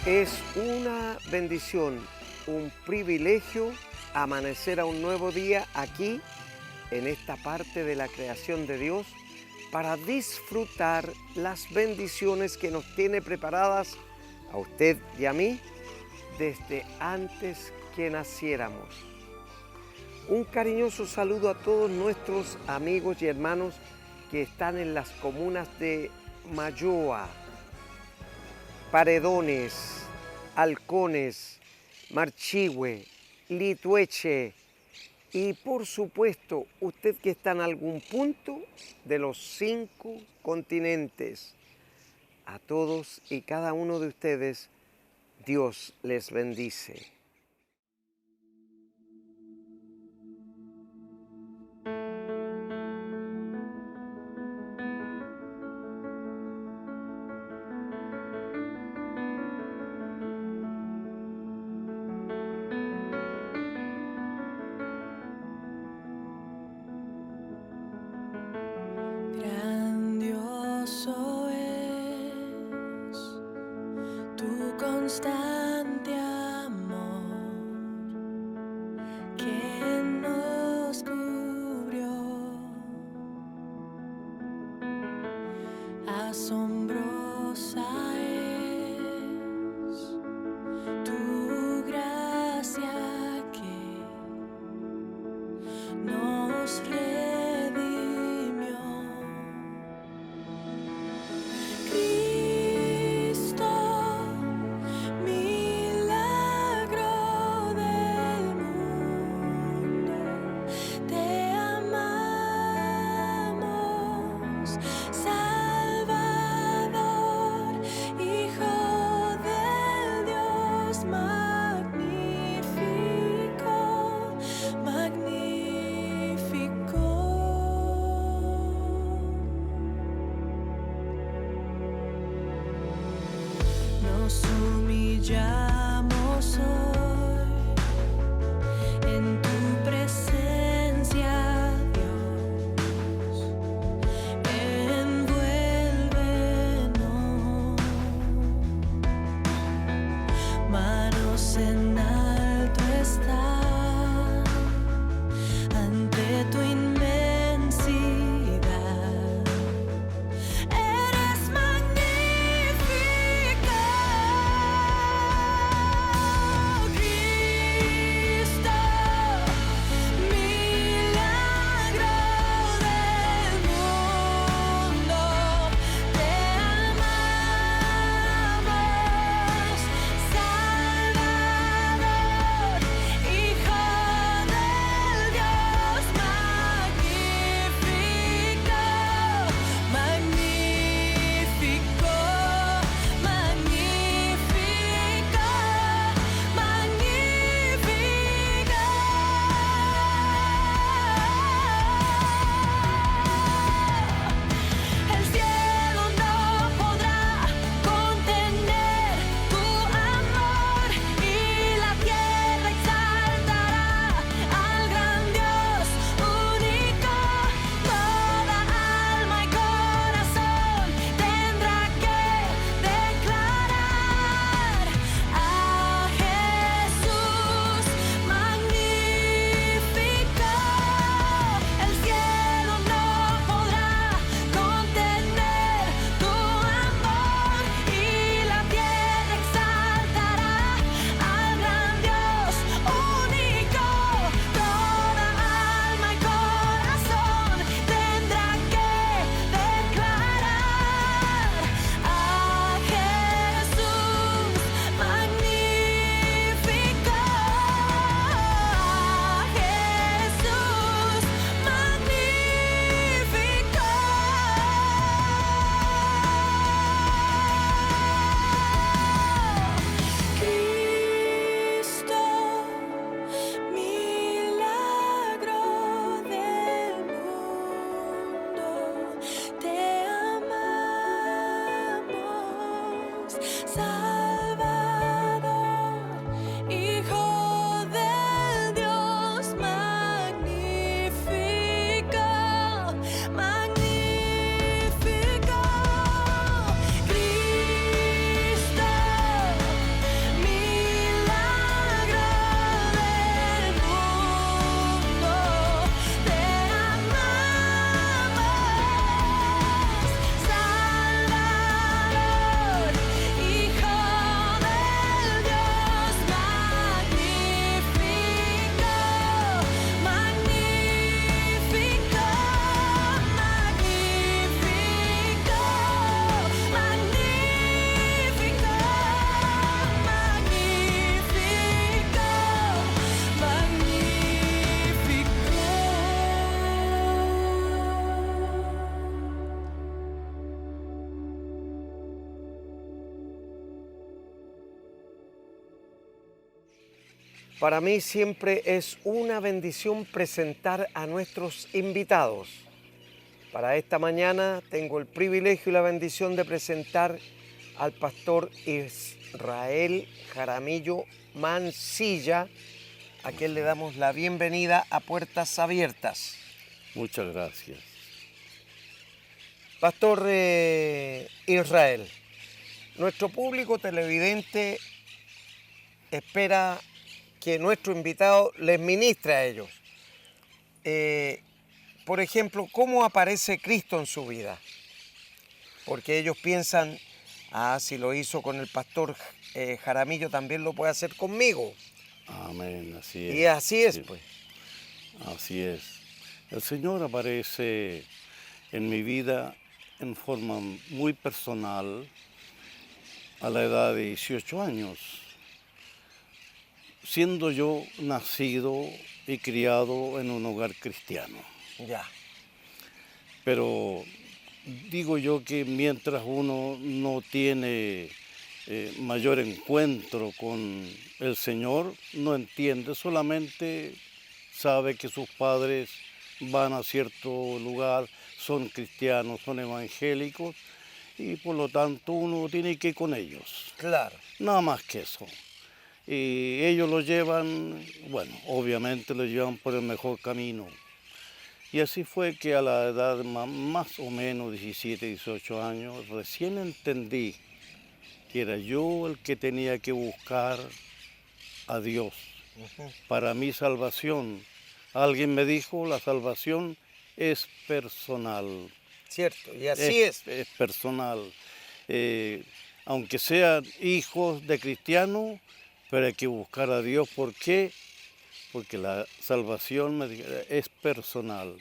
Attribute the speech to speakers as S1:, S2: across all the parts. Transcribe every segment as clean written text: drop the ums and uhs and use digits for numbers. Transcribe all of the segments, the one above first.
S1: Es una bendición, un privilegio amanecer a un nuevo día aquí, en esta parte de la creación de Dios, para disfrutar las bendiciones que nos tiene preparadas a usted y a mí desde antes que naciéramos. Un cariñoso saludo a todos nuestros amigos y hermanos que están en las comunas de Malloa, Paredones, Halcones, Marchihue, Litueche y por supuesto usted que está en algún punto de los 5 continentes. A todos y cada uno de ustedes, Dios les bendice.
S2: Grandioso es tu constante amor que nos cubrió. Asombrosa es tu gracia que nos redimió. Cristo, milagro del mundo, te amamos, Salvador, Hijo del Dios magnífico, magnífico. Nos humillamos hoy en tu presencia, Dios. Envuélvenos, manos en alto están ante tu inmensidad. Eres magnífico, Cristo, milagro del mundo, te amamos, Salvador, Hijo del Dios magnífico, magnífico, magnífico, magnífico. El cielo no podrá contener tu amor y la tierra exaltará al gran Dios único. Toda alma y corazón tendrá que declarar a Jesús magnífico. El cielo no podrá contener tu amor y la tierra exaltará al gran Dios único. Toda alma y corazón tendrá que declarar a Jesús magnífico, a Jesús magnífico. Cristo, milagro del mundo, te amamos, Salvador, Hijo del Dios magnífico, magnífico. Cristo,
S1: Para mí siempre es una bendición presentar a nuestros invitados. Para esta mañana tengo el privilegio y la bendición de presentar al pastor Israel Jaramillo Mancilla, a quien le damos la bienvenida a Puertas Abiertas.
S3: Muchas gracias.
S1: Pastor Israel, nuestro público televidente espera que nuestro invitado les ministre a ellos. Por ejemplo, ¿cómo aparece Cristo en su vida? Porque ellos piensan, si lo hizo con el pastor Jaramillo, también lo puede hacer conmigo.
S3: Amén, así es.
S1: Y así es,
S3: Sí,
S1: pues.
S3: así es. El Señor aparece en mi vida en forma muy personal a la edad de 18 años, siendo yo nacido y criado en un hogar cristiano.
S1: Ya,
S3: Pero digo yo que mientras uno no tiene mayor encuentro con el Señor, no entiende, solamente sabe que sus padres van a cierto lugar, son cristianos, son evangélicos, y por lo tanto uno tiene que ir con ellos,
S1: claro.
S3: nada más que eso. Y ellos lo llevan, bueno, obviamente lo llevan por el mejor camino. Y así fue que a la edad de más o menos 17, 18 años, recién entendí que era yo el que tenía que buscar a Dios para mi salvación. Alguien me dijo, la salvación es personal.
S1: Cierto, y así es.
S3: Es personal. Aunque sean hijos de cristianos, pero hay que buscar a Dios. ¿Por qué? Porque la salvación es personal.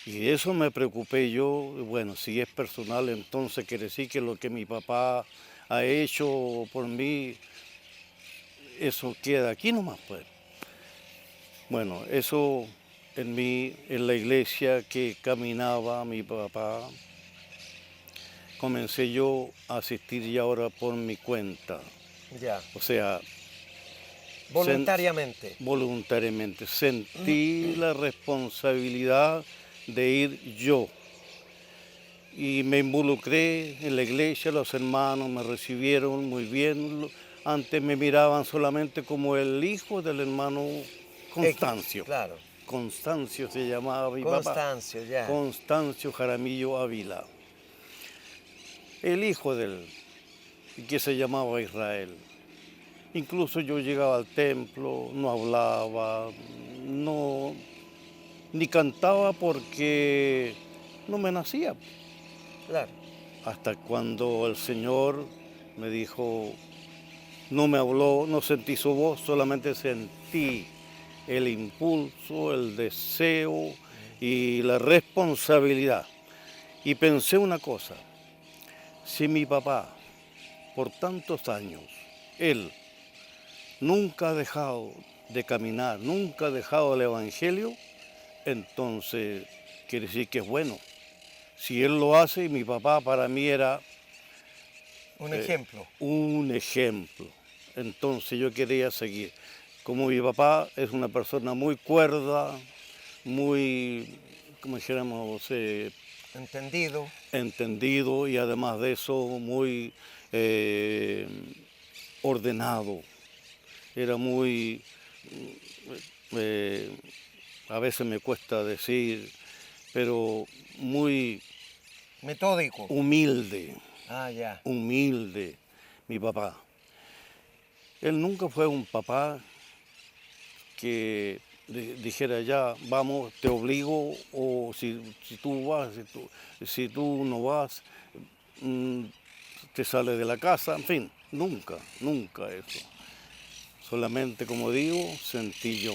S3: Y de eso me preocupé yo. Bueno, si es personal, entonces quiere decir que lo que mi papá ha hecho por mí, eso queda aquí nomás, pues. Bueno, eso en la iglesia que caminaba mi papá, comencé yo a asistir ya ahora por mi cuenta.
S1: Ya,
S3: O sea,
S1: voluntariamente.
S3: voluntariamente. Sentí la responsabilidad de ir yo. Y me involucré en la iglesia, los hermanos me recibieron muy bien. Antes me miraban solamente como el hijo del hermano Constancio.
S1: Claro,
S3: Constancio se llamaba mi papá.
S1: Constancio, ya.
S3: Constancio Jaramillo Ávila. El hijo de él, que se llamaba Israel. Incluso yo llegaba al templo, no hablaba, ni cantaba porque no me nacía.
S1: Claro,
S3: Hasta cuando el Señor me dijo, no me habló, no sentí su voz, solamente sentí el impulso, el deseo y la responsabilidad. Y pensé una cosa, si mi papá, por tantos años, él nunca ha dejado de caminar, nunca ha dejado el Evangelio, entonces quiere decir que es bueno. Si él lo hace, mi papá para mí era
S1: un ejemplo.
S3: un ejemplo. Entonces yo quería seguir. Como mi papá es una persona muy cuerda, muy, como dijéramos,
S1: Entendido.
S3: entendido y además de eso muy ordenado. Era muy, a veces me cuesta decir, pero muy
S1: Metódico.
S3: humilde,
S1: Ya.
S3: humilde, mi papá. Él nunca fue un papá que dijera ya, vamos, te obligo, o si tú vas, si tú no vas, te sales de la casa, en fin, nunca, nunca eso. Solamente, como digo, sentí yo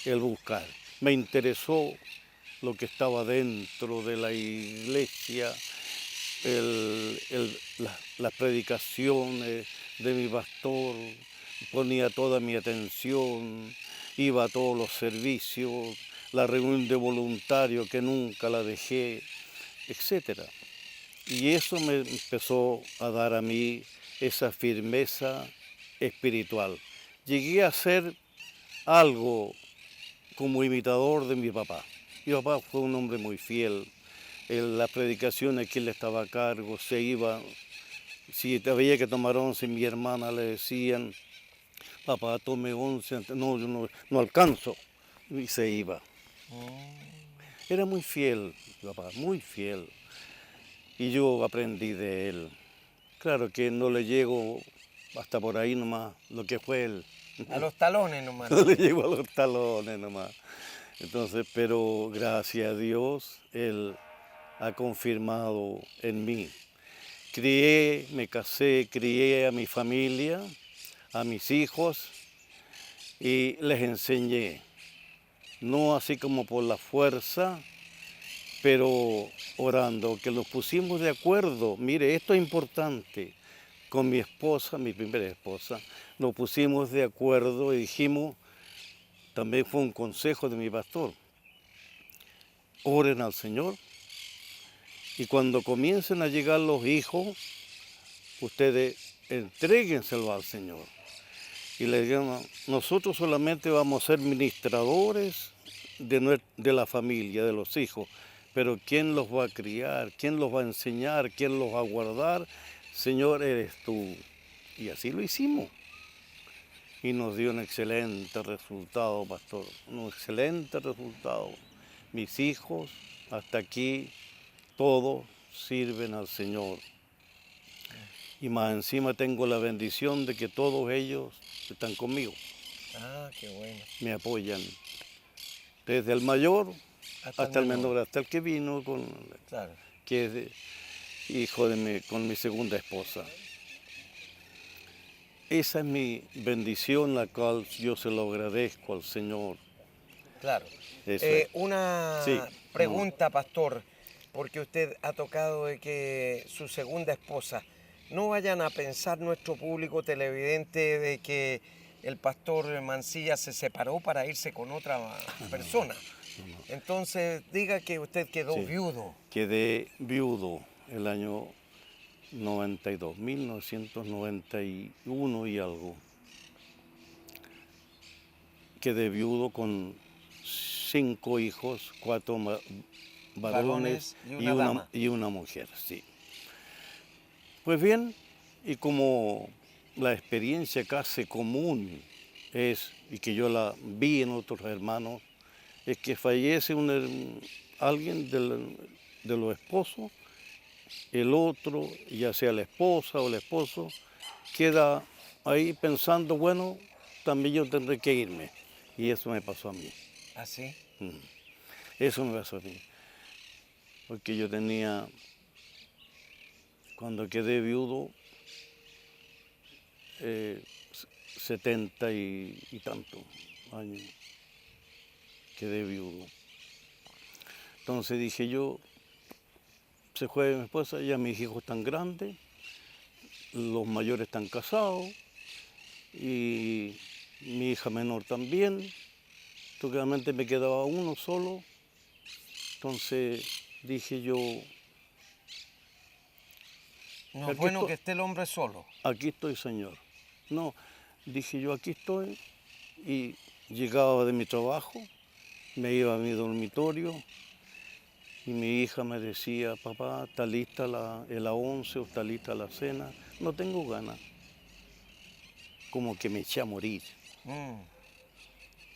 S3: el buscar. Me interesó lo que estaba dentro de la iglesia, las predicaciones de mi pastor, ponía toda mi atención, iba a todos los servicios, la reunión de voluntarios que nunca la dejé, etc. Y eso me empezó a dar a mí esa firmeza espiritual. llegué a ser algo como imitador de mi papá. Mi papá fue un hombre muy fiel. En las predicaciones que él estaba a cargo, se iba, si había que tomar once, mi hermana le decían, papá, tome once, no, yo no alcanzo, y se iba. Era muy fiel, mi papá, muy fiel, y yo aprendí de él. Claro que no le llego hasta por ahí nomás, lo que fue él.
S1: A los talones nomás.
S3: No le llego a los talones nomás. Entonces, pero gracias a Dios, Él ha confirmado en mí. Crié, me casé, crié a mi familia, a mis hijos y les enseñé. No así como por la fuerza, pero orando, que nos pusimos de acuerdo. Mire, esto es importante. Con mi esposa, mi primera esposa, nos pusimos de acuerdo y dijimos, también fue un consejo de mi pastor, oren al Señor y cuando comiencen a llegar los hijos, ustedes entréguenselo al Señor. Y le digan, nosotros solamente vamos a ser ministradores de la familia, de los hijos, pero ¿quién los va a criar? ¿Quién los va a enseñar? ¿Quién los va a guardar? Señor, eres tú. Y así lo hicimos. Y nos dio un excelente resultado, pastor, un excelente resultado. Mis hijos, hasta aquí, todos sirven al Señor. Y más encima tengo la bendición de que todos ellos están conmigo,
S1: Ah, qué bueno.
S3: me apoyan. Desde el mayor hasta el menor, hasta el que vino,
S1: Claro.
S3: que es hijo con mi segunda esposa. Esa es mi bendición, la cual yo se lo agradezco al Señor.
S1: Claro.
S3: Eso es.
S1: Una
S3: Sí.
S1: pregunta, pastor, porque usted ha tocado de que su segunda esposa, no vayan a pensar nuestro público televidente de que el pastor Mancilla se separó para irse con otra persona. Entonces, diga que usted quedó
S3: Sí.
S1: viudo.
S3: Quedé viudo el año 92, 1991 y algo. Quedé viudo con 5 hijos, 4 varones
S1: Y una dama.
S3: y una mujer, sí. Pues bien, y como la experiencia casi común es, y que yo la vi en otros hermanos, es que fallece alguien de los esposos, el otro, ya sea la esposa o el esposo, queda ahí pensando, bueno, también yo tendré que irme. Y eso me pasó a mí.
S1: ¿Así?
S3: Eso me pasó a mí. Porque yo tenía, cuando quedé viudo, 70 y tantos años. Quedé viudo. Entonces dije yo, se fue mi esposa, ya mis hijos están grandes, los mayores están casados y mi hija menor también. Realmente me quedaba uno solo. Entonces dije yo,
S1: No
S3: Aquí
S1: es bueno
S3: estoy.
S1: que esté el hombre solo.
S3: aquí estoy, Señor. No, dije yo, aquí estoy. Y llegaba de mi trabajo, me iba a mi dormitorio y mi hija me decía, papá, ¿está lista el 11 o está lista la cena? No tengo ganas. Como que me eché a morir.
S1: Mm,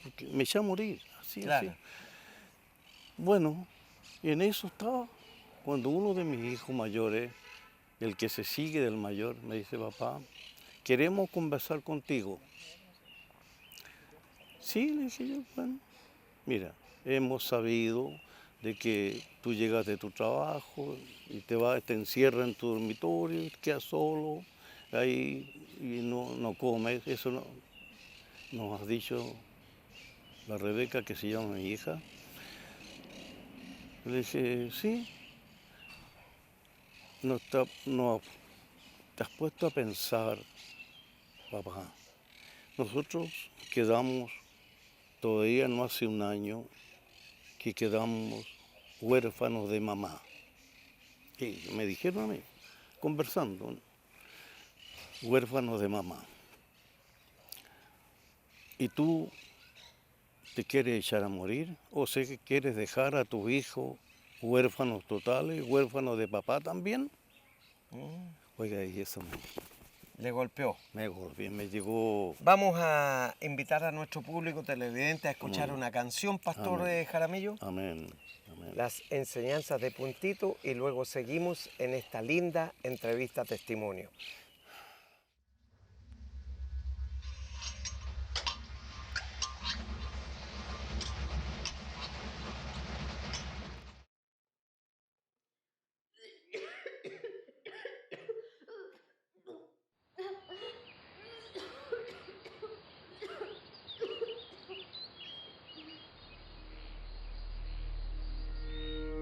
S3: Porque me eché a morir, así,
S1: Claro.
S3: así. Bueno, y en eso estaba. Cuando uno de mis hijos mayores, el que se sigue del mayor, me dice, papá, queremos conversar contigo. Sí, le dije yo, bueno, mira, hemos sabido de que tú llegas de tu trabajo y te encierras en tu dormitorio, y quedas solo ahí y no comes. Eso nos ha dicho la Rebeca, que se llama mi hija. Le dije, sí, no te has puesto a pensar, papá. Nosotros quedamos, todavía no hace un año, que quedamos huérfanos de mamá. Y me dijeron a mí, conversando, ¿no? Huérfanos de mamá. ¿Y tú te quieres echar a morir? ¿O sé que quieres dejar a tu hijo huérfanos totales, huérfanos de papá también? Oiga, y eso
S1: Le golpeó.
S3: me golpeó, me llegó.
S1: Vamos a invitar a nuestro público televidente a escuchar
S3: Amén.
S1: una canción, Pastor
S3: Amén.
S1: Jaramillo.
S3: Amén, amén.
S1: Las enseñanzas de Puntito y luego seguimos en esta linda entrevista testimonio.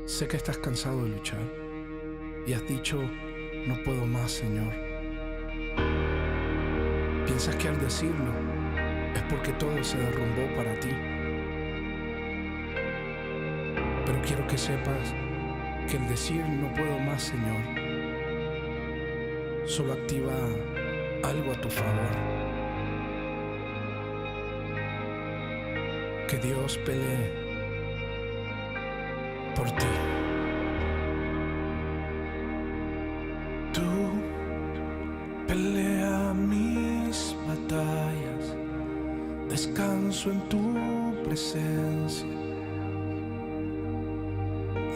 S4: Sé que estás cansado de luchar y has dicho, no puedo más, Señor. Piensas que al decirlo es porque todo se derrumbó para ti. Pero quiero que sepas que el decir no puedo más, Señor, solo activa algo a tu favor. Que Dios pelee por ti. Tú pelea mis batallas, descanso en tu presencia,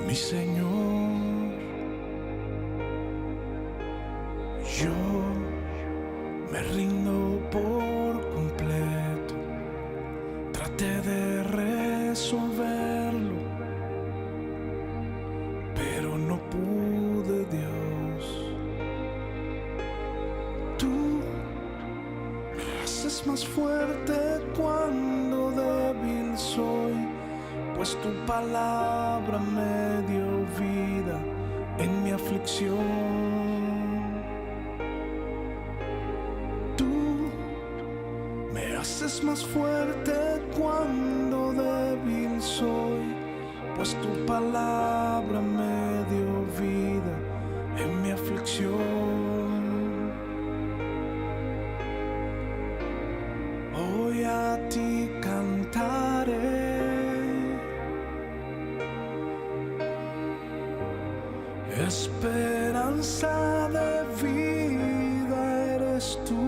S4: mi Señor. Yo me rindo por completo, traté de resolverlo, pero no pude, Dios. Tú me haces más fuerte cuando débil soy, pues tu palabra me dio vida en mi aflicción. Tú me haces más fuerte cuando débil soy, pues tu palabra me dio vida en mi aflicción. Hoy a ti cantaré, esperanza de vida eres tú.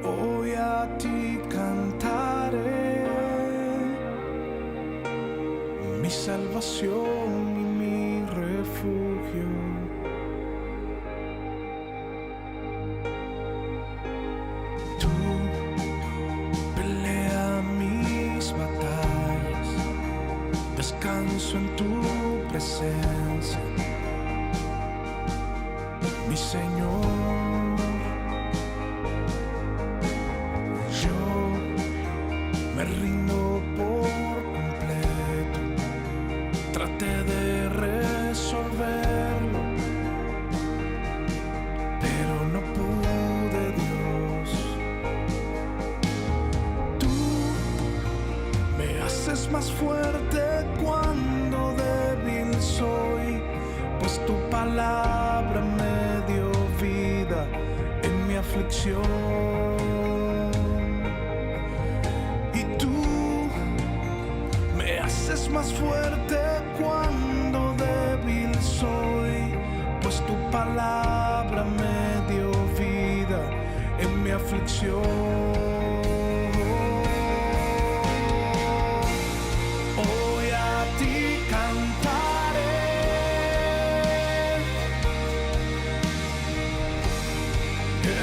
S4: Hoy a ti cantaré, mi salvación y mi refugio. Tú pelea mis batallas, descanso en tu presencia, mi Señor. Me rindo por completo, traté de resolverlo, pero no pude, Dios. Tú me haces más fuerte cuando débil soy, pues tu palabra me dio vida en mi aflicción. Es más fuerte cuando débil soy, pues tu palabra me dio vida en mi aflicción. Hoy a ti cantaré,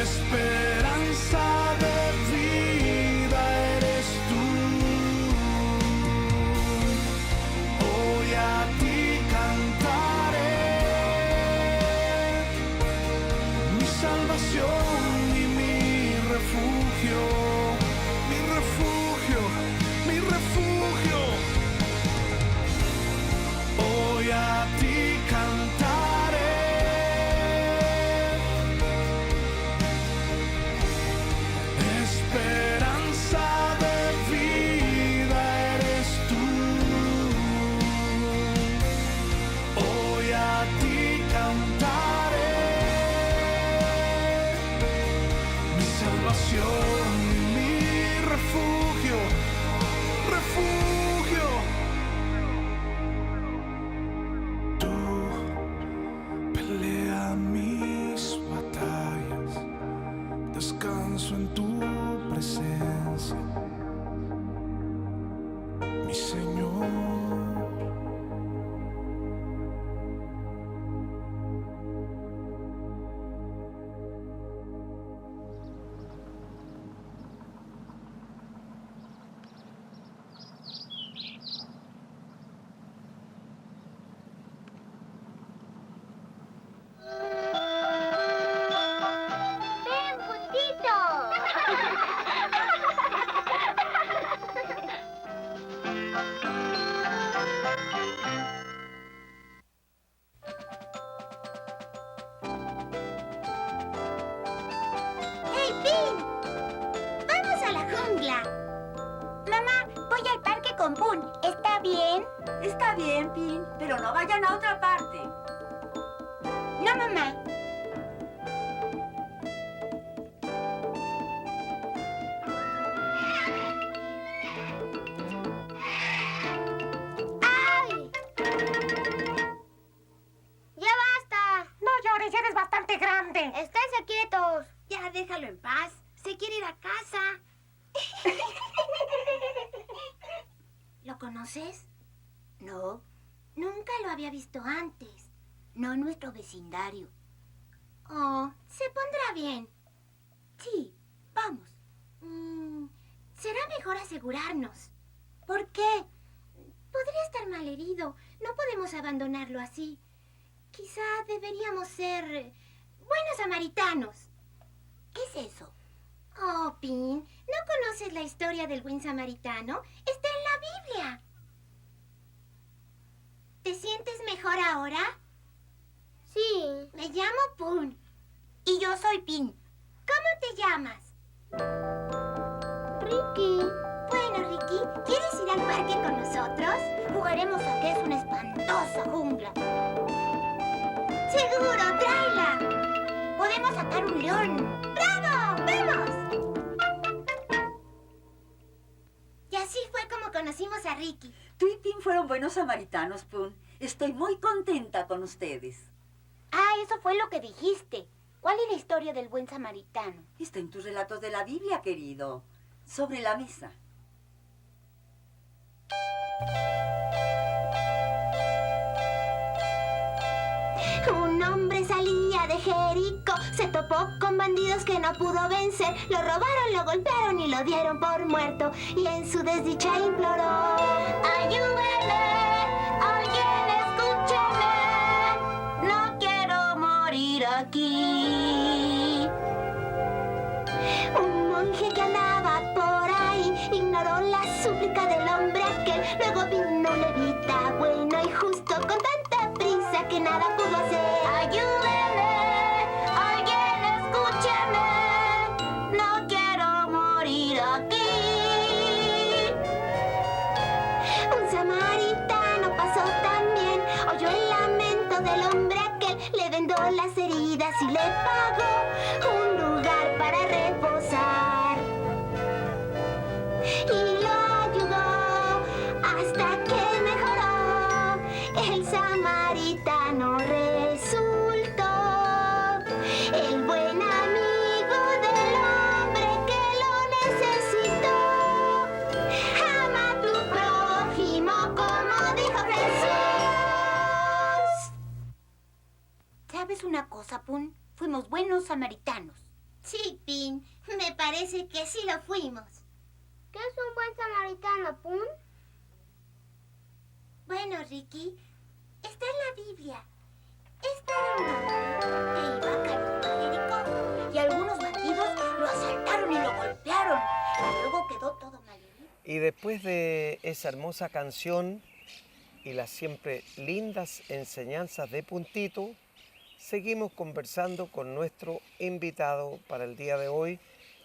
S4: esperanza de vida eres tú. A ti cantaré, mi salvación y mi refugio, mi refugio, mi refugio. Hoy a ti cantaré, esperanza de vida eres tú. Hoy a ti cantaré, salvación y mi refugio, refugio. Tú pelea mis batallas, descanso en tu presencia, mi Señor.
S5: ¡Ven, Puntito! ¡Hey, Pin! ¡Vamos a la jungla! Mamá, voy al parque con Pun. ¿Está bien?
S6: Está bien, Pin, pero no vayan a otra parte.
S5: No, mamá. ¡Ay! ¡Ya basta!
S7: No llores, ya eres bastante grande.
S5: ¡Esténse quietos! Ya déjalo en paz. Se quiere ir a casa. ¿Lo conoces? No, nunca lo había visto antes. No en nuestro vecindario. Oh, se pondrá bien. Sí, vamos. Será mejor asegurarnos. ¿Por qué? Podría estar malherido. No podemos abandonarlo así. Quizá deberíamos ser buenos samaritanos. ¿Qué es eso? Oh, Pin, ¿no conoces la historia del buen samaritano? Está en la Biblia. ¿Te sientes mejor ahora? Sí. Me llamo Pun. Y yo soy Pin. ¿Cómo te llamas? Ricky. Bueno, Ricky, ¿quieres ir al parque con nosotros? Jugaremos a que es una espantosa jungla. ¡Seguro! ¡Tráela! Podemos sacar un león. ¡Bravo! ¡Vamos! Y así fue como conocimos a Ricky.
S6: Tú y Pin fueron buenos samaritanos, Pun. Estoy muy contenta con ustedes.
S5: Ah, eso fue lo que dijiste. ¿Cuál es la historia del buen samaritano?
S6: Está en tus relatos de la Biblia, querido. Sobre la mesa.
S5: Un hombre salía de Jericó, se topó con bandidos que no pudo vencer. Lo robaron, lo golpearon y lo dieron por muerto. Y en su desdicha imploró: ¡ayúdenme! ¡Alguien escúcheme! ¡No quiero morir aquí! Un monje que andaba por ahí ignoró la súplica del hombre aquel. Luego vino un levita bueno y justo con tanta prisa que nada pudo hacer. ¡Ayúdeme! ¡Alguien escúcheme! ¡No quiero morir aquí! Un samaritano pasó también, oyó el lamento del hombre aquel, le vendó las heridas y le pagó un lugar para reposar. Y lo ayudó hasta que mejoró. El samaritano resultó el buen amigo del hombre que lo necesitó. Ama a tu prójimo como dijo Jesús. ¿Sabes una cosa, Pun? Fuimos buenos samaritanos. Sí, Pin. Me parece que sí lo fuimos. ¿Qué es un buen samaritano, Pun? Bueno, Ricky, está en la Biblia. Este era un hombre que iba camino a Jericó y algunos bandidos lo asaltaron y lo golpearon. Y luego quedó todo malherido.
S1: Y después de esa hermosa canción y las siempre lindas enseñanzas de Puntito, seguimos conversando con nuestro invitado para el día de hoy,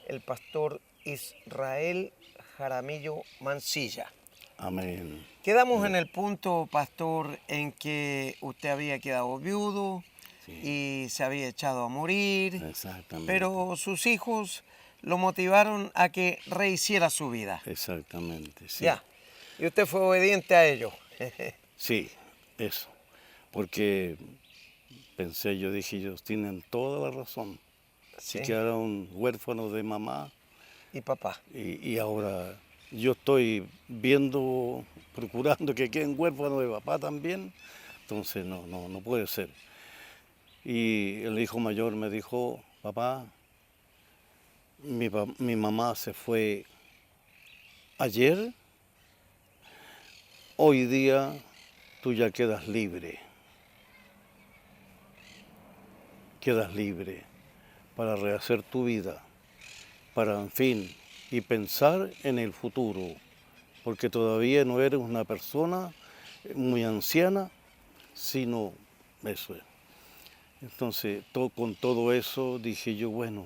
S1: el pastor Israel Jaramillo Mancilla.
S3: Amén.
S1: Quedamos en el punto, pastor, en que usted había quedado viudo
S3: Sí.
S1: y se había echado a morir,
S3: Exactamente.
S1: pero sus hijos lo motivaron a que rehiciera su vida.
S3: Exactamente, sí.
S1: Ya. Y usted fue obediente a ellos.
S3: Sí, eso. Porque pensé, yo dije, ellos tienen toda la razón.
S1: Sí.
S3: Se quedaron huérfanos de mamá
S1: Y papá.
S3: y ahora yo estoy viendo, procurando que queden huérfanos de papá también. Entonces no puede ser. Y el hijo mayor me dijo, papá, mi mamá se fue ayer, hoy día tú ya quedas libre. Quedas libre para rehacer tu vida, para, en fin, y pensar en el futuro, porque todavía no eres una persona muy anciana, sino eso es. Entonces, con todo eso dije yo, bueno,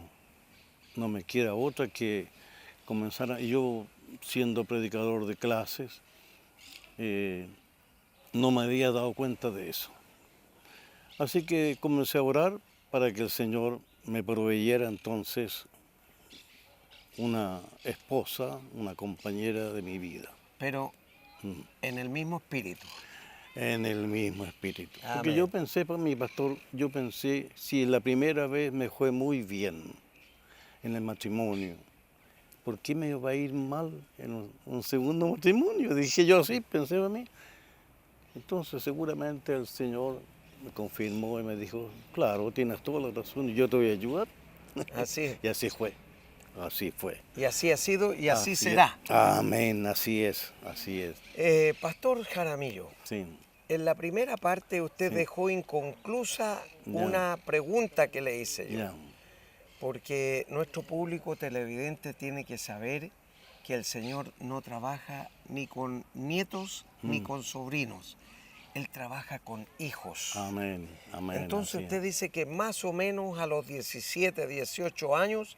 S3: no me queda otra que comenzar a... Yo, siendo predicador de clases, no me había dado cuenta de eso. Así que comencé a orar para que el Señor me proveyera entonces una esposa, una compañera de mi vida.
S1: Pero en el mismo espíritu.
S3: En el mismo espíritu. Porque
S1: Amén.
S3: yo pensé, para mi pastor, yo pensé, si la primera vez me fue muy bien en el matrimonio, ¿por qué me va a ir mal en un segundo matrimonio? Dije yo así, pensé a mí. Entonces seguramente el Señor me confirmó y me dijo, claro, tienes toda la razón y yo te voy a ayudar.
S1: Así es.
S3: Y así fue, así fue.
S1: Y así ha sido y así
S3: es.
S1: será.
S3: Amén, así es, así es.
S1: Pastor Jaramillo,
S3: Sí,
S1: en la primera parte usted
S3: Sí.
S1: dejó inconclusa
S3: Ya.
S1: una pregunta que le hice yo.
S3: ya,
S1: Porque nuestro público televidente tiene que saber que el Señor no trabaja ni con nietos ni con sobrinos. Él trabaja con hijos.
S3: amén, amén.
S1: Entonces
S3: así
S1: usted
S3: es.
S1: dice que más o menos a los 17, 18 años,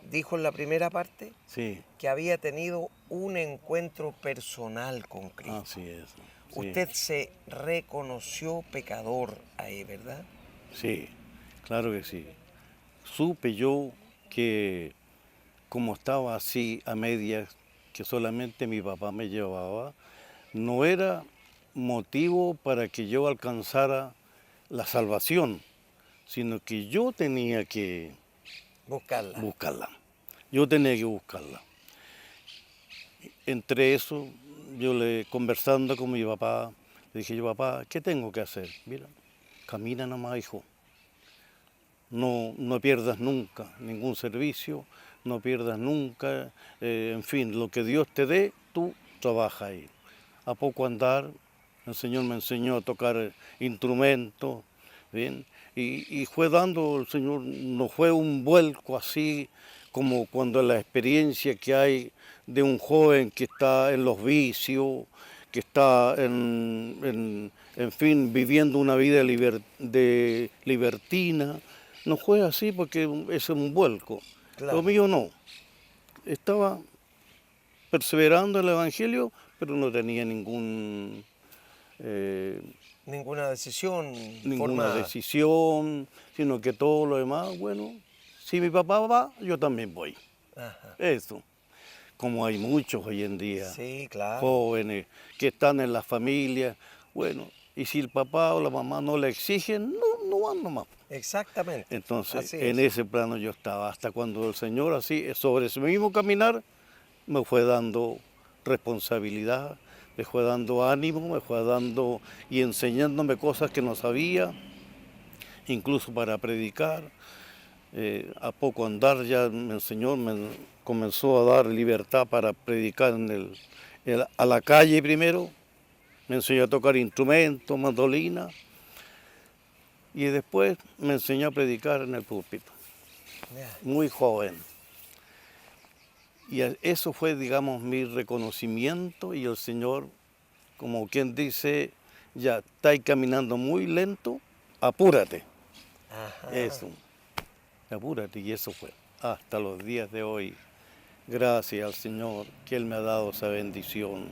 S1: dijo en la primera parte,
S3: Sí,
S1: que había tenido un encuentro personal con Cristo.
S3: así es. Sí.
S1: Usted se reconoció pecador ahí, ¿verdad?
S3: Sí, claro que sí. Supe yo que como estaba así a medias, que solamente mi papá me llevaba, no era motivo para que yo alcanzara la salvación, sino que yo tenía que
S1: Buscarla.
S3: buscarla. Yo tenía que buscarla. Entre eso, conversando con mi papá, le dije yo, papá, ¿qué tengo que hacer? Mira, camina nomás, hijo. No pierdas nunca ningún servicio, no pierdas nunca, en fin, lo que Dios te dé, tú trabaja ahí. A poco andar, el Señor me enseñó a tocar instrumentos, ¿bien? Y fue dando, el Señor, no fue un vuelco así como cuando la experiencia que hay de un joven que está en los vicios, que está en fin, viviendo una vida de libertina. No fue así porque es un vuelco.
S1: Claro.
S3: Lo mío no. Estaba perseverando en el Evangelio, pero no tenía ninguna
S1: decisión
S3: ninguna
S1: formada.
S3: decisión, sino que todo lo demás, bueno, si mi papá va, yo también voy.
S1: Ajá.
S3: Eso. Como hay muchos hoy en día,
S1: Sí, claro.
S3: jóvenes que están en la familia, bueno, y si el papá o la mamá no le exigen, no van nomás.
S1: Exactamente.
S3: Entonces,
S1: Así
S3: en
S1: es.
S3: ese plano yo estaba, hasta cuando el Señor así, sobre ese mismo caminar, me fue dando responsabilidad, me fue dando ánimo, me fue dando y enseñándome cosas que no sabía, incluso para predicar. A poco andar ya el Señor me comenzó a dar libertad para predicar a la calle primero, me enseñó a tocar instrumentos, mandolina, y después me enseñó a predicar en el púlpito,
S1: Ya.
S3: muy joven. Y eso fue, digamos, mi reconocimiento y el Señor, como quien dice, ya estáis caminando muy lento, apúrate.
S1: Ajá.
S3: Eso, apúrate, y eso fue hasta los días de hoy. Gracias al Señor que Él me ha dado esa bendición.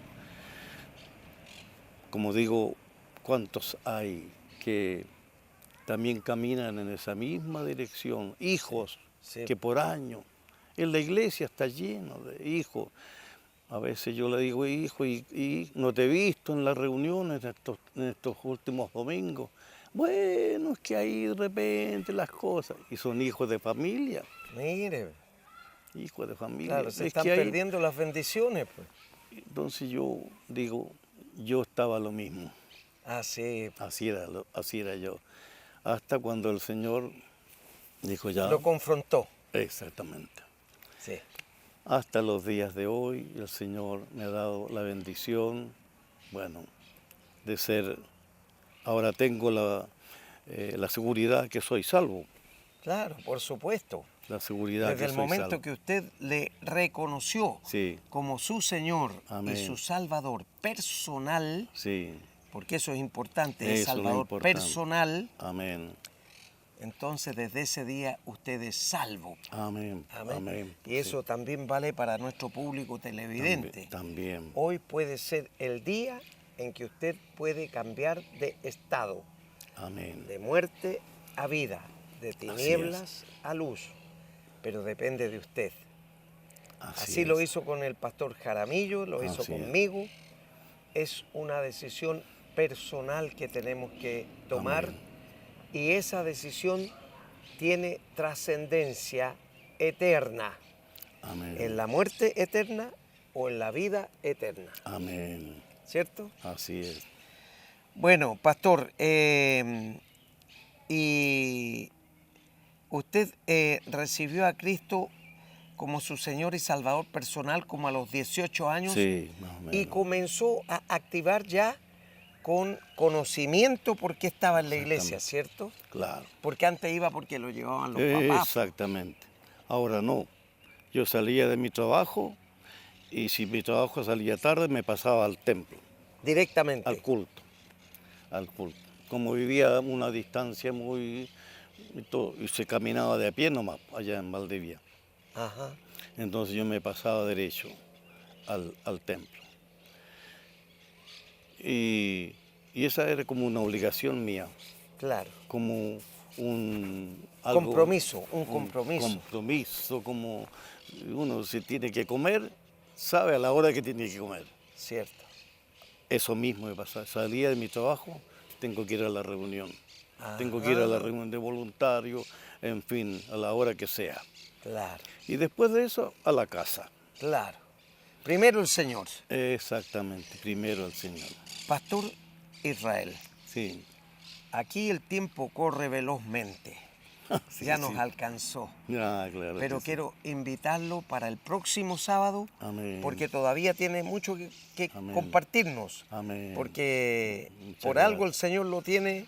S3: Como digo, ¿cuántos hay que también caminan en esa misma dirección? Hijos
S1: Sí.
S3: que por años En la iglesia está lleno de hijos. A veces yo le digo, hijo, y no te he visto en las reuniones en estos últimos domingos. Bueno, es que ahí de repente las cosas. Y son hijos de familia,
S1: Mire,
S3: hijos de familia.
S1: claro, se
S3: Es
S1: están
S3: que ahí-
S1: perdiendo las bendiciones, pues.
S3: Entonces yo digo, yo estaba lo mismo.
S1: Ah, sí.
S3: Así era yo. Hasta cuando el Señor dijo ya.
S1: Lo confrontó.
S3: Exactamente.
S1: Sí.
S3: Hasta los días de hoy el Señor me ha dado la bendición, bueno, de ser, ahora tengo la seguridad que soy salvo,
S1: Claro, por supuesto.
S3: la seguridad
S1: Desde
S3: que
S1: el
S3: soy
S1: momento
S3: salvo.
S1: que usted le reconoció
S3: Sí,
S1: como su Señor
S3: Amén.
S1: y su Salvador personal,
S3: sí,
S1: porque eso es importante,
S3: Eso
S1: es
S3: es lo
S1: Salvador
S3: importante.
S1: personal,
S3: amén,
S1: entonces desde ese día usted es salvo.
S3: amén,
S1: Amén.
S3: amén.
S1: Y eso también vale para nuestro público televidente.
S3: También,
S1: Hoy puede ser el día en que usted puede cambiar de estado,
S3: amén,
S1: de muerte a vida, de tinieblas a luz, pero depende de usted. Así lo hizo con el pastor Jaramillo, lo hizo
S3: Así es.
S1: conmigo. Es una decisión personal que tenemos que tomar
S3: Amén.
S1: y esa decisión tiene trascendencia eterna,
S3: Amén,
S1: en la muerte eterna o en la vida eterna,
S3: amén,
S1: ¿cierto?
S3: así es.
S1: Bueno, pastor, y usted recibió a Cristo como su Señor y Salvador personal como a los 18 años
S3: Sí, más o
S1: y
S3: menos.
S1: comenzó a activar ya con conocimiento porque estaba en la iglesia, ¿cierto?
S3: Claro.
S1: Porque antes iba porque lo llevaban los papás.
S3: Exactamente. Ahora no. Yo salía de mi trabajo y si mi trabajo salía tarde me pasaba al templo,
S1: Directamente.
S3: al culto, al culto. Como vivía a una distancia muy... y se caminaba de a pie nomás allá en Valdivia.
S1: Ajá.
S3: Entonces yo me pasaba derecho al templo. Y esa era como una obligación mía,
S1: Claro.
S3: como un
S1: Compromiso, un
S3: un
S1: compromiso.
S3: compromiso, como uno si tiene que comer, sabe a la hora que tiene que comer.
S1: Cierto.
S3: Eso mismo me pasa. Salía de mi trabajo, tengo que ir a la reunión. Tengo que ir a la reunión de voluntarios, en fin, a la hora que sea.
S1: Claro,
S3: Y después de eso, a la casa.
S1: claro. Primero el Señor.
S3: Exactamente, primero el Señor.
S1: Pastor Israel,
S3: Sí.
S1: aquí el tiempo corre velozmente.
S3: Sí,
S1: Ya nos
S3: sí.
S1: alcanzó.
S3: Ah, claro
S1: Pero
S3: que sí.
S1: quiero invitarlo para el próximo sábado,
S3: Amén.
S1: porque todavía tiene mucho que
S3: Amén.
S1: compartirnos.
S3: Amén.
S1: Porque
S3: Muchas
S1: por algo el
S3: gracias.
S1: Señor lo tiene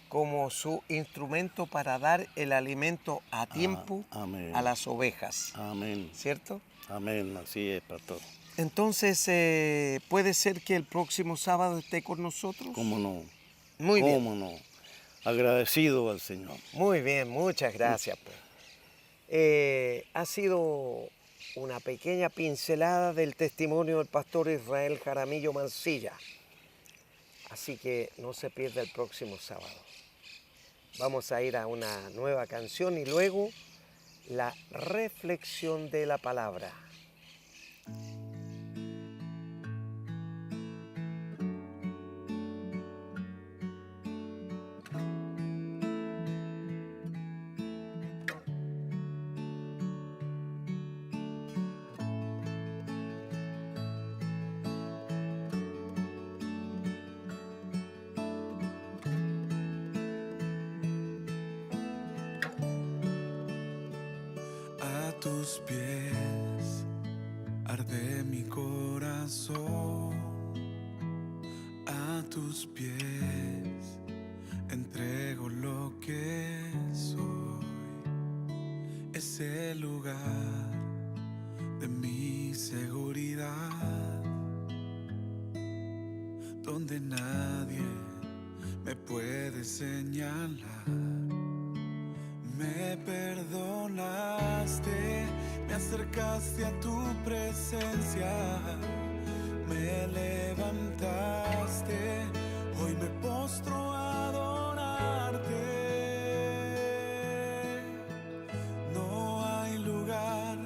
S1: como su instrumento para dar el alimento a tiempo
S3: amén.
S1: a las ovejas.
S3: Amén.
S1: ¿Cierto?
S3: Amén, así es, pastor.
S1: Entonces, ¿puede ser que el próximo sábado esté con nosotros?
S3: ¿Cómo no?
S1: Muy bien.
S3: ¿Cómo no? Agradecido al Señor.
S1: Muy bien, muchas gracias. Pues. Ha sido una pequeña pincelada del testimonio del pastor Israel Jaramillo Mancilla. Así que no se pierda el próximo sábado. Vamos a ir a una nueva canción y luego la reflexión de la palabra.
S8: A tus pies arde mi corazón, a tus pies entrego lo que soy. Es el lugar de mi seguridad, donde nadie me puede señalar. Me perdonaste, me acercaste a tu presencia, me levantaste, hoy me postro a adorarte. No hay lugar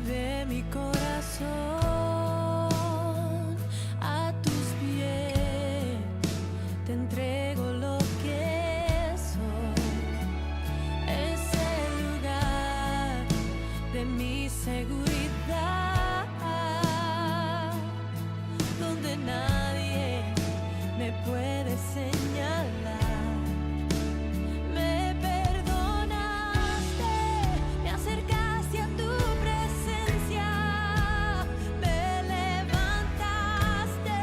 S2: de mi corazón a tus pies, te entrego lo que soy. Es el lugar de mi seguridad, donde nadie me puede señalar. Me perdonaste, me acercaste a tu presencia, me levantaste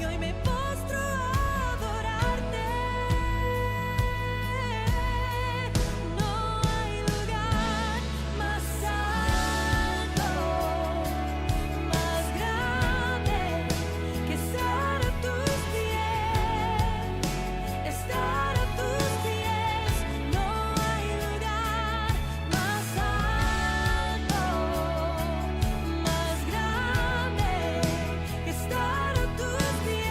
S2: y hoy me postro a adorarte. No hay lugar más alto, más grande que estar a tus pies, estar a tus pies. No hay lugar más alto, más grande que estar a tus pies,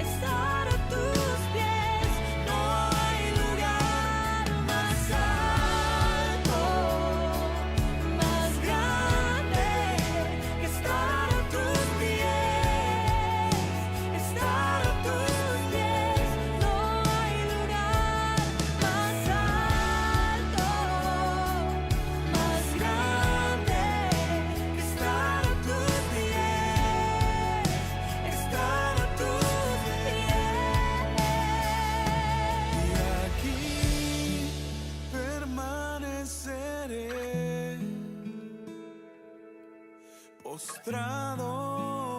S2: estar a tus pies. No hay lugar más alto, más grande que estar a tus pies, estar a tus pies. No hay lugar más alto, más grande que estar a tus pies, estar a tus
S8: Y aquí permaneceré postrado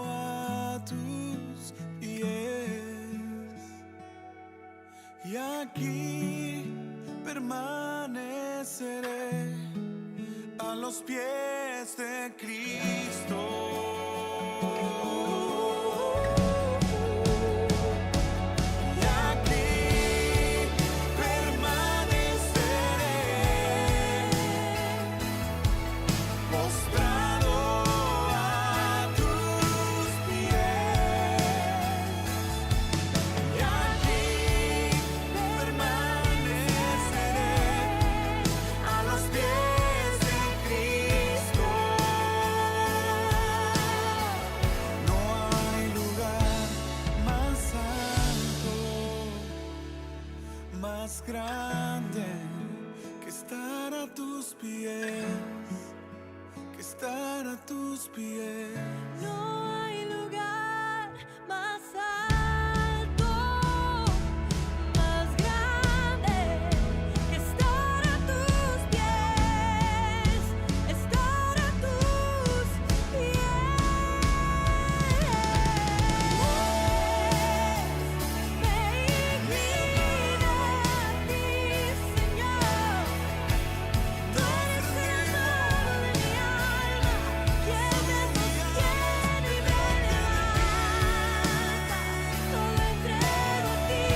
S8: a tus pies. Y aquí permaneceré a los pies de Cristo. Y aquí permaneceré postrado a tus pies. Y aquí permaneceré a los pies de Cristo. No hay lugar más alto, más grande que estar a tus pies, que estar a tus pies.
S2: No hay lugar más alto, más grande que estar a tus pies, estar a tus pies. Me inclino a ti, Señor. Tú eres el todo de mi alma, quien me sostiene y me levanta. Todo entrego a ti,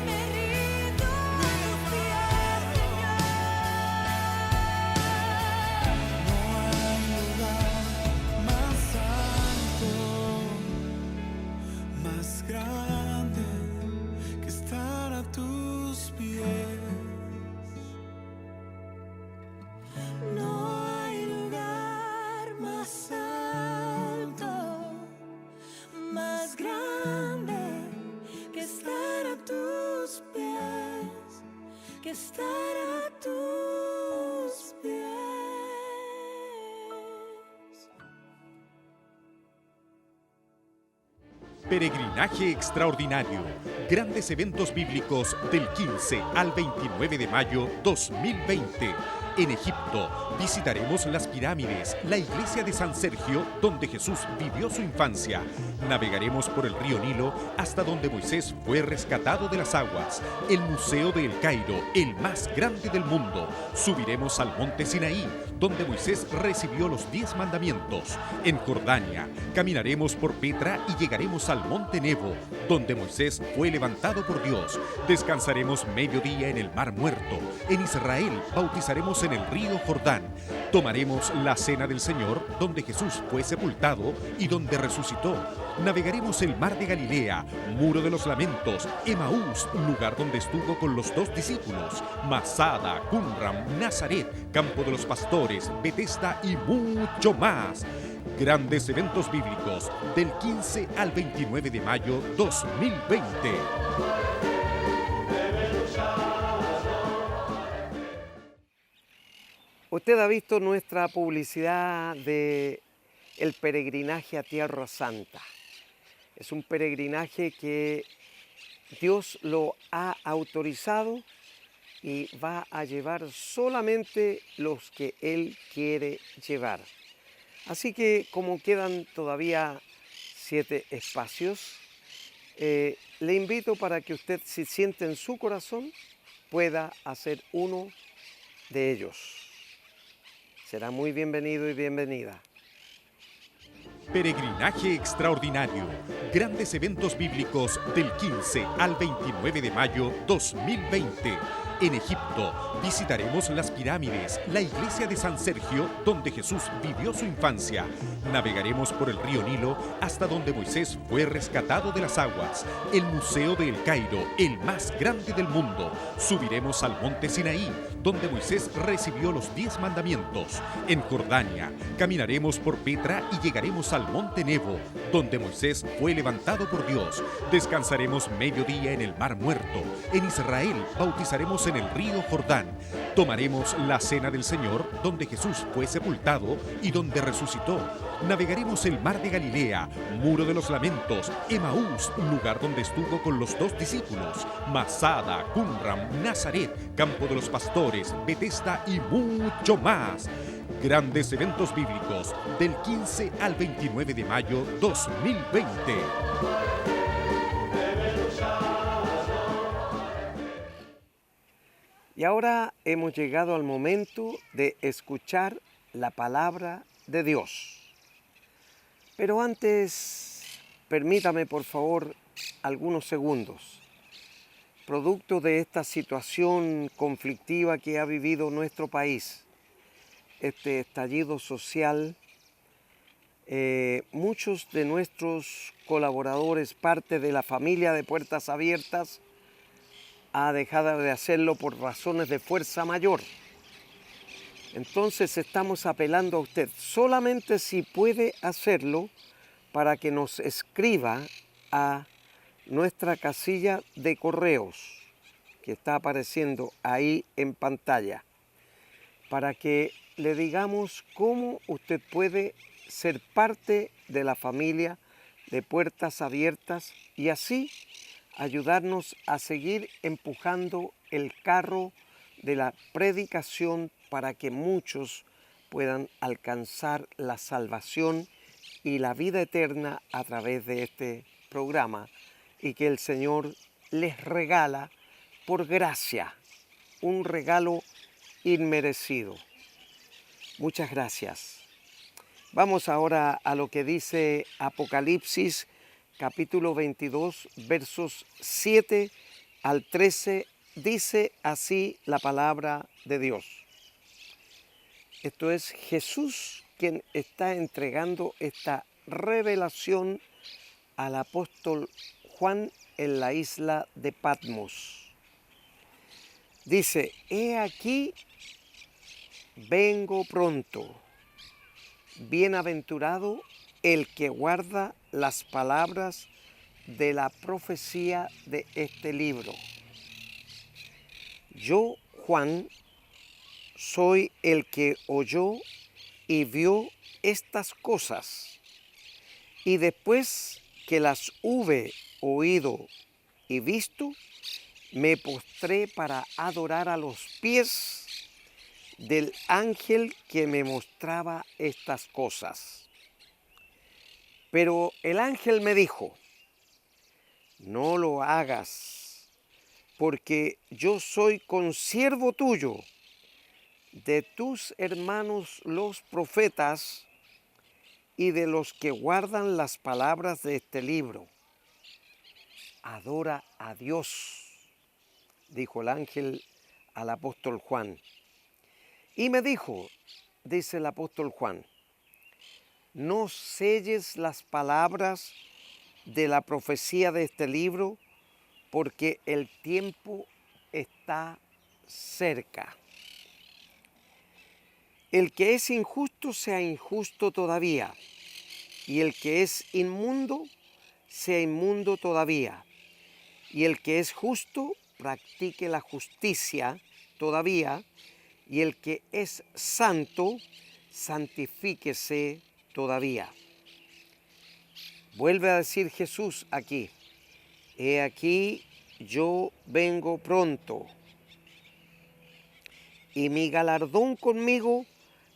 S2: me rindo a tus pies, Señor.
S8: No hay lugar más alto, más grande que estar a tus pies.
S2: No hay lugar más alto, más grande que estar a tus pies, que estar a tus pies.
S9: Peregrinaje extraordinario. Grandes eventos bíblicos del 15 al 29 de mayo 2020. En Egipto visitaremos las pirámides, la iglesia de San Sergio, donde Jesús vivió su infancia. Navegaremos por el río Nilo hasta donde Moisés fue rescatado de las aguas. El Museo de El Cairo, el más grande del mundo. Subiremos al monte Sinaí, donde Moisés recibió los 10 mandamientos. En Jordania, caminaremos por Petra y llegaremos al al monte Nebo, donde Moisés fue levantado por Dios. Descansaremos mediodía en el Mar Muerto. En Israel bautizaremos en el río Jordán. Tomaremos la cena del Señor, donde Jesús fue sepultado y donde resucitó. Navegaremos el mar de Galilea, Muro de los Lamentos, Emaús, lugar donde estuvo con los 2 discípulos, Masada, Qumran, Nazaret, Campo de los Pastores, Betesda y mucho más. Grandes eventos bíblicos del 15 al 29 de mayo 2020.
S1: Usted ha visto nuestra publicidad de el peregrinaje a Tierra Santa. Es un peregrinaje que Dios lo ha autorizado y va a llevar solamente los que Él quiere llevar. Así que como quedan todavía 7 espacios, le invito para que usted, si siente en su corazón, pueda hacer uno de ellos. Será muy bienvenido y bienvenida.
S9: Peregrinaje extraordinario. Grandes eventos bíblicos del 15 al 29 de mayo 2020. En Egipto visitaremos las pirámides, la iglesia de San Sergio, donde Jesús vivió su infancia. Navegaremos por el río Nilo hasta donde Moisés fue rescatado de las aguas. El Museo de El Cairo, el más grande del mundo. Subiremos al monte Sinaí, donde Moisés recibió los 10 mandamientos. En Jordania, caminaremos por Petra y llegaremos al monte Nebo, donde Moisés fue levantado por Dios. Descansaremos mediodía en el Mar Muerto. En Israel bautizaremos en el río Jordán. Tomaremos la cena del Señor, donde Jesús fue sepultado y donde resucitó. Navegaremos el mar de Galilea, Muro de los Lamentos, Emaús, lugar donde estuvo con los 2 discípulos, Masada, Qumran, Nazaret, Campo de los Pastores, Betesda y mucho más. Grandes eventos bíblicos del 15 al 29 de mayo 2020.
S1: Y ahora hemos llegado al momento de escuchar la palabra de Dios. Pero antes, permítame por favor algunos segundos. Producto de esta situación conflictiva que ha vivido nuestro país, este estallido social, muchos de nuestros colaboradores, parte de la familia de Puertas Abiertas, ha dejado de hacerlo por razones de fuerza mayor. Entonces estamos apelando a usted, solamente si puede hacerlo, para que nos escriba a nuestra casilla de correos, que está apareciendo ahí en pantalla, para que le digamos cómo usted puede ser parte de la familia de Puertas Abiertas y así ayudarnos a seguir empujando el carro de la predicación para que muchos puedan alcanzar la salvación y la vida eterna a través de este programa y que el Señor les regala por gracia, un regalo inmerecido. Muchas gracias. Vamos ahora a lo que dice Apocalipsis capítulo 22, versos 7 al 13, dice así la palabra de Dios. Esto es Jesús quien está entregando esta revelación al apóstol Juan en la isla de Patmos. Dice, he aquí, vengo pronto, bienaventurado el que guarda las palabras de la profecía de este libro. Yo, Juan, soy el que oyó y vio estas cosas, y después que las hube oído y visto, me postré para adorar a los pies del ángel que me mostraba estas cosas. Pero el ángel me dijo, no lo hagas, porque yo soy consiervo tuyo, de tus hermanos los profetas y de los que guardan las palabras de este libro. adora a Dios, dijo el ángel al apóstol Juan. Y me dijo, dice el apóstol Juan, no selles las palabras de la profecía de este libro, porque el tiempo está cerca. El que es injusto sea injusto todavía, y el que es inmundo sea inmundo todavía, y el que es justo practique la justicia todavía, y el que es santo santifíquese todavía. Vuelve a decir Jesús aquí, he aquí yo vengo pronto, y mi galardón conmigo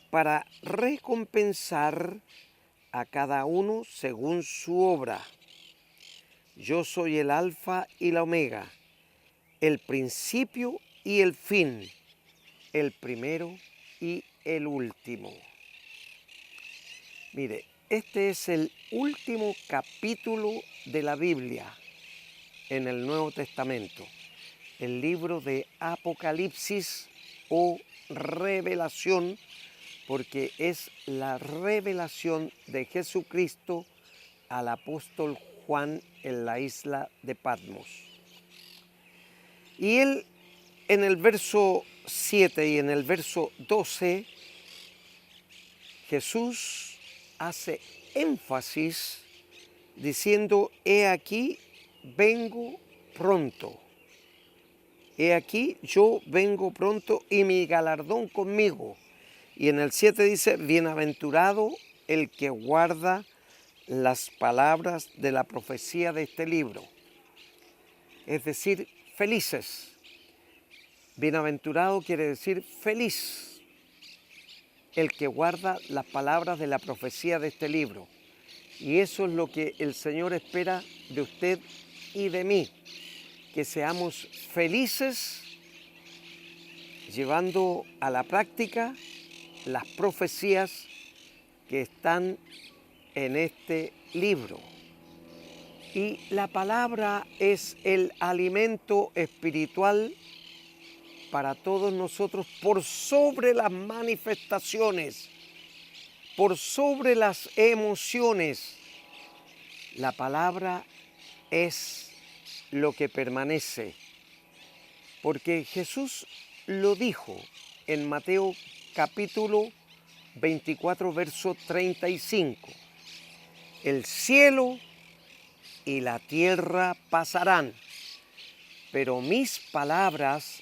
S1: para recompensar a cada uno según su obra. Yo soy el Alfa y la Omega, el principio y el fin, el primero y el último. Mire, este es el último capítulo de la Biblia en el Nuevo Testamento, el libro de Apocalipsis o Revelación, porque es la revelación de Jesucristo al apóstol Juan en la isla de Patmos. Y él en el verso 7 y en el verso 12, Jesús hace énfasis diciendo, he aquí, vengo pronto. He aquí, yo vengo pronto y mi galardón conmigo. Y en el 7 dice, bienaventurado el que guarda las palabras de la profecía de este libro. Es decir, felices. Bienaventurado quiere decir feliz. El que guarda las palabras de la profecía de este libro. Y eso es lo que el Señor espera de usted y de mí. Que seamos felices llevando a la práctica las profecías que están en este libro. Y la palabra es el alimento espiritual para todos nosotros por sobre las manifestaciones, por sobre las emociones. La palabra es lo que permanece, porque Jesús lo dijo en Mateo capítulo 24, verso 35. El cielo y la tierra pasarán, pero mis palabras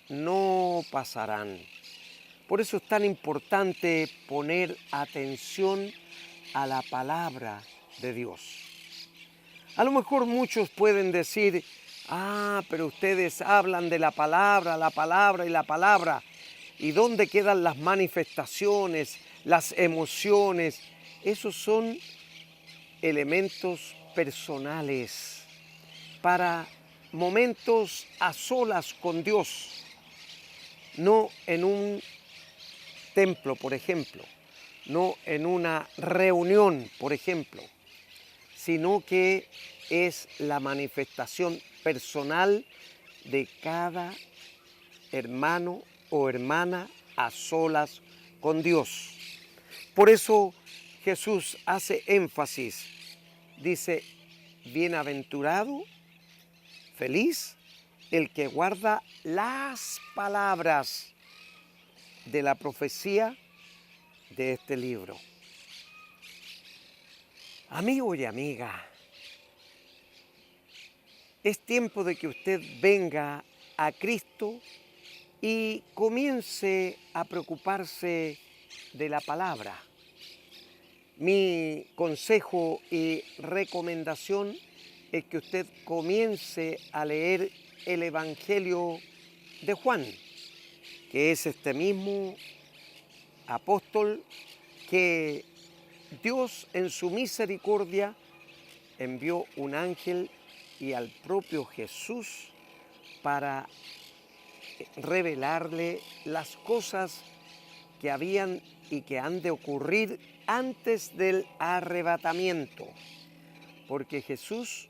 S1: no pasarán. Por eso es tan importante poner atención a la palabra de Dios. A lo mejor muchos pueden decir, pero ustedes hablan de la palabra y la palabra. ¿Y dónde quedan las manifestaciones, las emociones? Esos son elementos personales para momentos a solas con Dios, no en un templo, por ejemplo, no en una reunión, por ejemplo, sino que es la manifestación personal de cada hermano o hermana a solas con Dios. Por eso Jesús hace énfasis, dice, bienaventurado, feliz, el que guarda las palabras de la profecía de este libro. Amigo y amiga, es tiempo de que usted venga a Cristo y comience a preocuparse de la palabra. Mi consejo y recomendación es que usted comience a leer el Evangelio de Juan, que es este mismo apóstol que Dios en su misericordia envió un ángel y al propio Jesús para revelarle las cosas que habían y que han de ocurrir antes del arrebatamiento, porque Jesús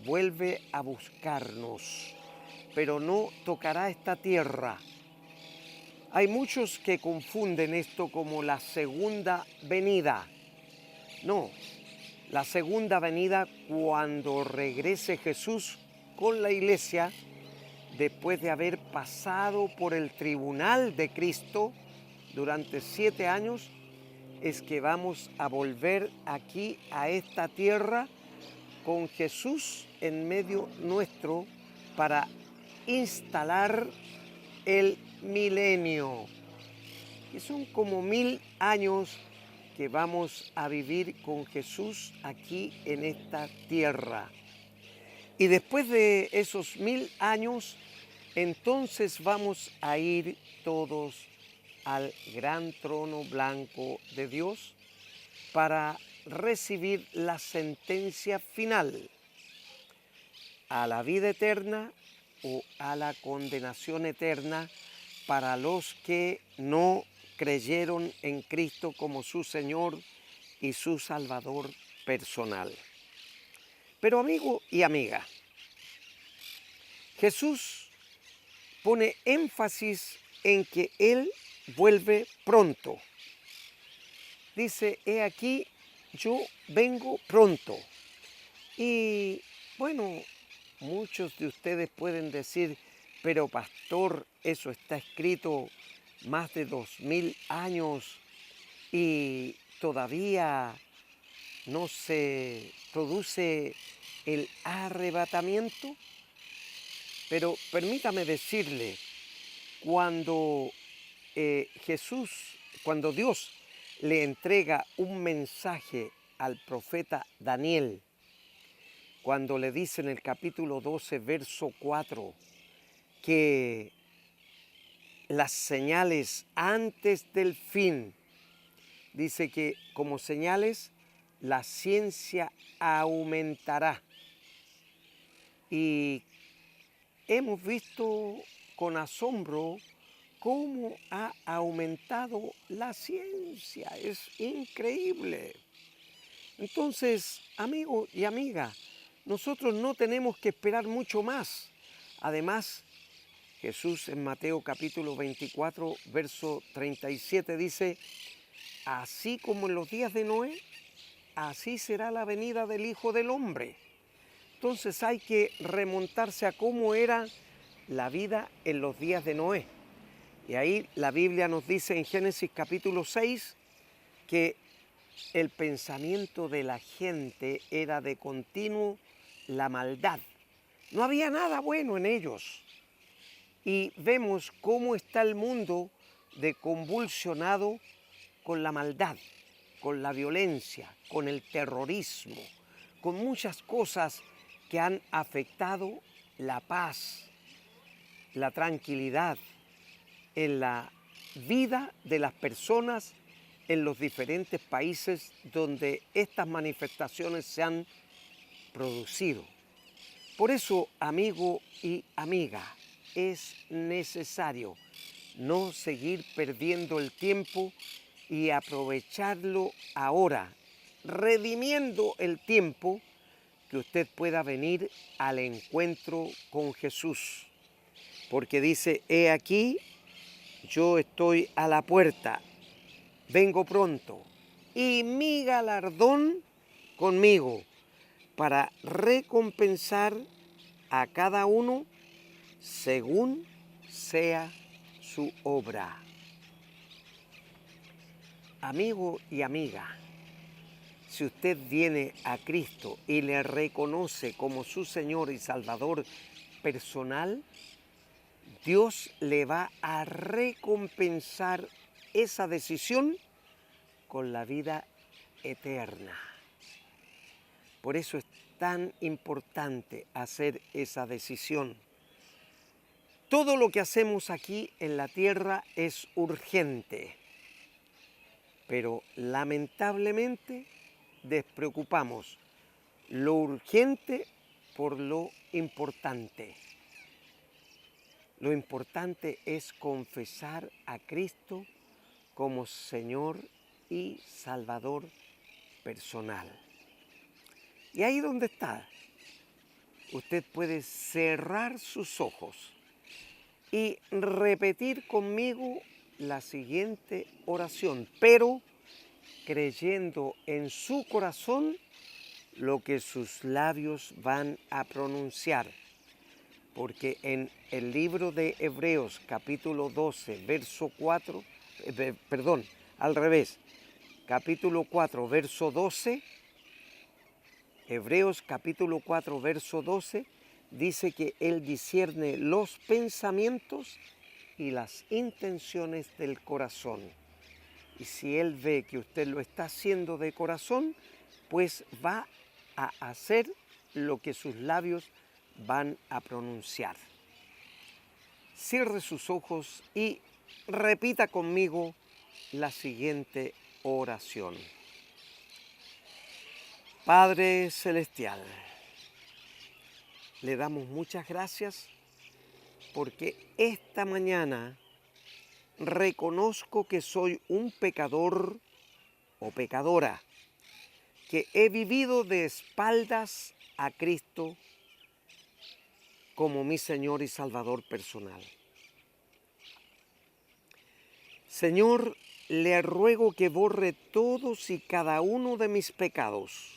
S1: vuelve a buscarnos, pero no tocará esta tierra. Hay muchos que confunden esto como la segunda venida. No, la segunda venida cuando regrese Jesús con la iglesia, después de haber pasado por el tribunal de Cristo durante 7 años, es que vamos a volver aquí a esta tierra con Jesús en medio nuestro para instalar el milenio, que son como 1000 años que vamos a vivir con Jesús aquí en esta tierra. Y después de esos 1000 años, entonces vamos a ir todos al gran trono blanco de Dios para recibir la sentencia final, a la vida eterna o a la condenación eterna para los que no creyeron en Cristo como su Señor y su Salvador personal. Pero amigo y amiga, Jesús pone énfasis en que Él vuelve pronto. Dice, he aquí, yo vengo pronto. Y bueno, muchos de ustedes pueden decir, pero pastor, eso está escrito más de 2000 años y todavía no se produce el arrebatamiento. Pero permítame decirle, cuando cuando Dios le entrega un mensaje al profeta Daniel, cuando le dice en el capítulo 12, verso 4, que las señales antes del fin, dice que como señales la ciencia aumentará. Y hemos visto con asombro cómo ha aumentado la ciencia. Es increíble. Entonces, amigo y amiga, nosotros no tenemos que esperar mucho más. Además, Jesús en Mateo capítulo 24, verso 37 dice, así como en los días de Noé, así será la venida del Hijo del Hombre. Entonces hay que remontarse a cómo era la vida en los días de Noé. Y ahí la Biblia nos dice en Génesis capítulo 6 que el pensamiento de la gente era de continuo la maldad. No había nada bueno en ellos. Y vemos cómo está el mundo de convulsionado con la maldad, con la violencia, con el terrorismo, con muchas cosas que han afectado la paz, la tranquilidad en la vida de las personas en los diferentes países donde estas manifestaciones se han producido. Por eso, amigo y amiga, es necesario no seguir perdiendo el tiempo y aprovecharlo ahora, redimiendo el tiempo que usted pueda venir al encuentro con Jesús. Porque dice, he aquí, yo estoy a la puerta, vengo pronto, y mi galardón conmigo, para recompensar a cada uno según sea su obra. Amigo y amiga, si usted viene a Cristo y le reconoce como su Señor y Salvador personal, Dios le va a recompensar esa decisión con la vida eterna. Por eso es tan importante hacer esa decisión. Todo lo que hacemos aquí en la tierra es urgente, pero lamentablemente despreocupamos lo urgente por lo importante. Lo importante es confesar a Cristo como Señor y Salvador personal. Y ahí donde está, usted puede cerrar sus ojos y repetir conmigo la siguiente oración, pero creyendo en su corazón lo que sus labios van a pronunciar. Porque en el libro de Hebreos capítulo 12, verso 4, al revés, capítulo 4, verso 12, Hebreos capítulo 4, verso 12, dice que Él discierne los pensamientos y las intenciones del corazón. Y si Él ve que usted lo está haciendo de corazón, pues va a hacer lo que sus labios van a pronunciar. Cierre sus ojos y repita conmigo la siguiente oración. Padre Celestial, le damos muchas gracias porque esta mañana reconozco que soy un pecador o pecadora, que he vivido de espaldas a Cristo como mi Señor y Salvador personal. Señor, le ruego que borre todos y cada uno de mis pecados.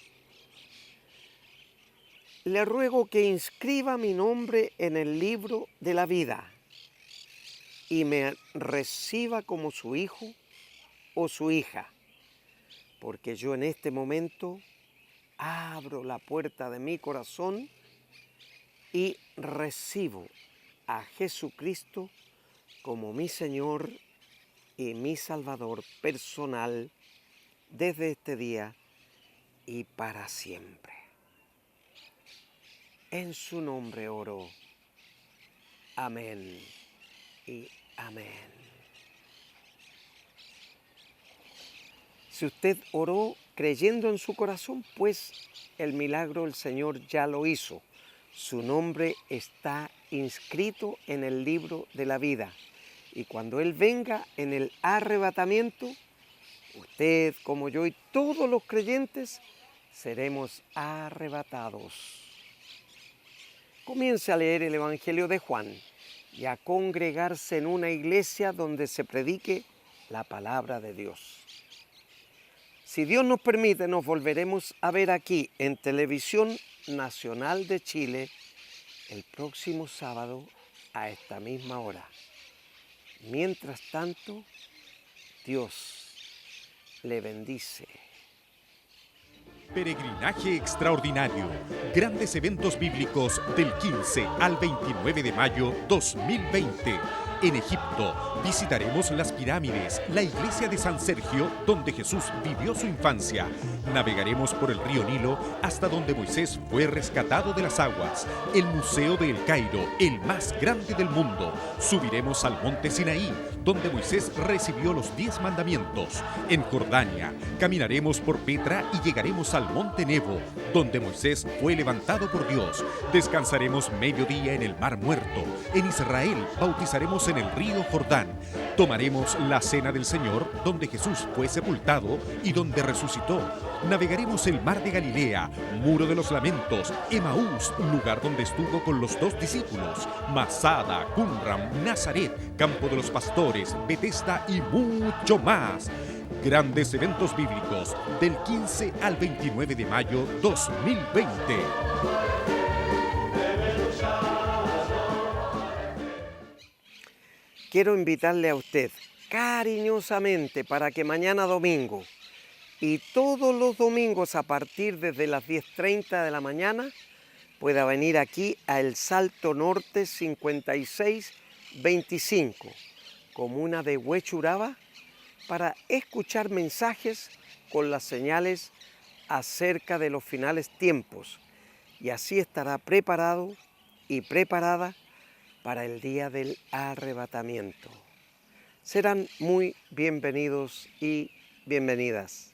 S1: Le ruego que inscriba mi nombre en el libro de la vida y me reciba como su hijo o su hija, porque yo en este momento abro la puerta de mi corazón y recibo a Jesucristo como mi Señor y mi Salvador personal desde este día y para siempre. En su nombre oro. Amén y amén. Si usted oró creyendo en su corazón, pues el milagro el Señor ya lo hizo. Su nombre está inscrito en el libro de la vida. Y cuando Él venga en el arrebatamiento, usted como yo y todos los creyentes seremos arrebatados. Comience a leer el Evangelio de Juan y a congregarse en una iglesia donde se predique la palabra de Dios. Si Dios nos permite, nos volveremos a ver aquí en Televisión Nacional de Chile el próximo sábado a esta misma hora. Mientras tanto, Dios le bendice.
S9: Peregrinaje extraordinario. Grandes eventos bíblicos del 15 al 29 de mayo 2020. En Egipto visitaremos las pirámides, la iglesia de San Sergio, donde Jesús vivió su infancia. Navegaremos por el río Nilo hasta donde Moisés fue rescatado de las aguas. El Museo de El Cairo, el más grande del mundo. Subiremos al monte Sinaí, donde Moisés recibió los 10 mandamientos. En Jordania, caminaremos por Petra y llegaremos al monte Nebo, donde Moisés fue levantado por Dios. Descansaremos mediodía en el Mar Muerto. En Israel, bautizaremos en el río Jordán. Tomaremos la cena del Señor, donde Jesús fue sepultado y donde resucitó. Navegaremos el mar de Galilea, Muro de los Lamentos, Emaús, lugar donde estuvo con los 2 discípulos, Masada, Qumran, Nazaret, Campo de los Pastores, Betesda y mucho más. Grandes eventos bíblicos del 15 al 29 de mayo 2020.
S1: Quiero invitarle a usted cariñosamente para que mañana domingo y todos los domingos a partir desde las 10:30 de la mañana pueda venir aquí a El Salto Norte 5625, comuna de Huechuraba, para escuchar mensajes con las señales acerca de los finales tiempos, y así estará preparado y preparada para el día del arrebatamiento. Serán muy bienvenidos y bienvenidas.